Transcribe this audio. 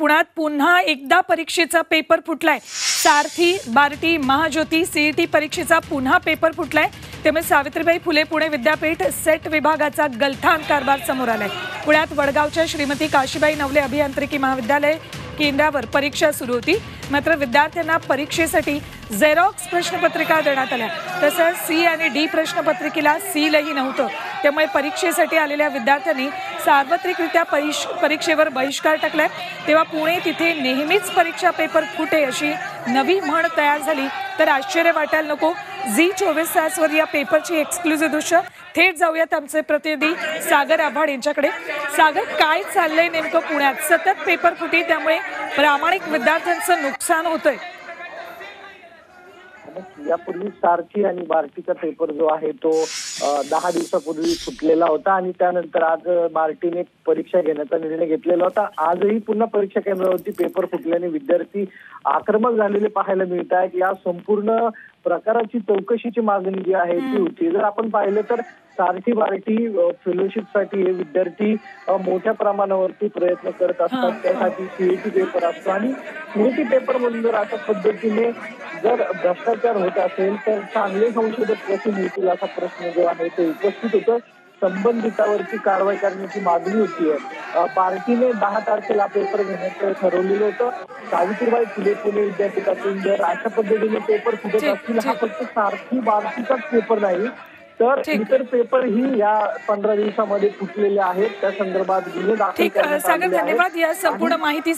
पुण्यात पुन्हा एकदा परीक्षेचा पेपर फुटलाय। सारथी, बार्टी, महाज्योती, सीईटी परीक्षेचा पुन्हा पेपर फुटलाय। त्यामुळे सावित्रीबाई फुले पुणे विद्यापीठ सेट विभागाचा गलथान कारभार समोर आलाय। पुण्यात वडगावच्या श्रीमती काशीबाई नवले अभियांत्रिकी महाविद्यालय केंद्रावर परीक्षा सुरू होती, मात्र विद्यार्थ्यांना परीक्षेसाठी झेरॉक्स प्रश्नपत्रिका देण्यात आल्या। तसंच सी आणि डी प्रश्नपत्रिकेला सीलही नव्हतं। त्यामुळे परीक्षेसाठी आलेल्या विद्यार्थ्यांनी सार्वत्रिकरित्या परीक्षेवर बहिष्कार टाकलाय। तेव्हा पुणे तिथे नेहमीच परीक्षा पेपर फुटे अशी नवी म्हण तयार झाली तर आश्चर्य वाटायला नको। झी24 तासवर या पेपरची एक्सक्लुझिव्ह दृश्य थेट जाऊयात आमचे प्रतिनिधी सागर आव्हाड यांच्याकडे। सागर, काय चाललंय नेमकं पुण्यात? सतत पेपर फुटी, त्यामुळे प्रामाणिक विद्यार्थ्यांचं नुकसान होतंय। यापूर्वी सारथी आणि बार्टीचा पेपर जो आहे तो 10 दिवसापूर्वी फुटलेला होता आणि त्यानंतर आज बार्टीने परीक्षा घेण्याचा निर्णय घेतलेला होता। आजही पुन्हा परीक्षा केंद्रावरती पेपर फुटल्याने विद्यार्थी आक्रमक झालेले पाहायला मिळत आहेत। या संपूर्ण प्रकाराची चौकशीची मागणी जी आहे ती होती। जर आपण पाहिलं तर सारथी बार्टी फेलोशिपसाठी हे विद्यार्थी मोठ्या प्रमाणावरती प्रयत्न करत असतात। त्यासाठी सीईटी पेपर असतो आणि सीईटी पेपर म्हणून जर अशा पद्धतीने जर भ्रष्टाचार होत असेल तर चांगले संशोधक कसे मिळतील असा प्रश्न जो आहे तो उपस्थित होतो। संबंधितावरती कारवाई करण्याची मागणी होतीये। बार्टीने 10 तारखेला पेपर घेण्याचं ठरवलेलं होतं। सावित्रीबाई फुले पुणे विद्यापीठातून जर अशा पद्धतीने पेपर फुटत असतील, हा फक्त सारथी बार्टीचाच पेपर नाही तर इतर पेपर ही या 15 दिवसामध्ये फुटलेले आहेत। त्या संदर्भात गुन्हे दाखल करण्यात आले आहेत। सागर, धन्यवाद या संपूर्ण माहितीसाठी।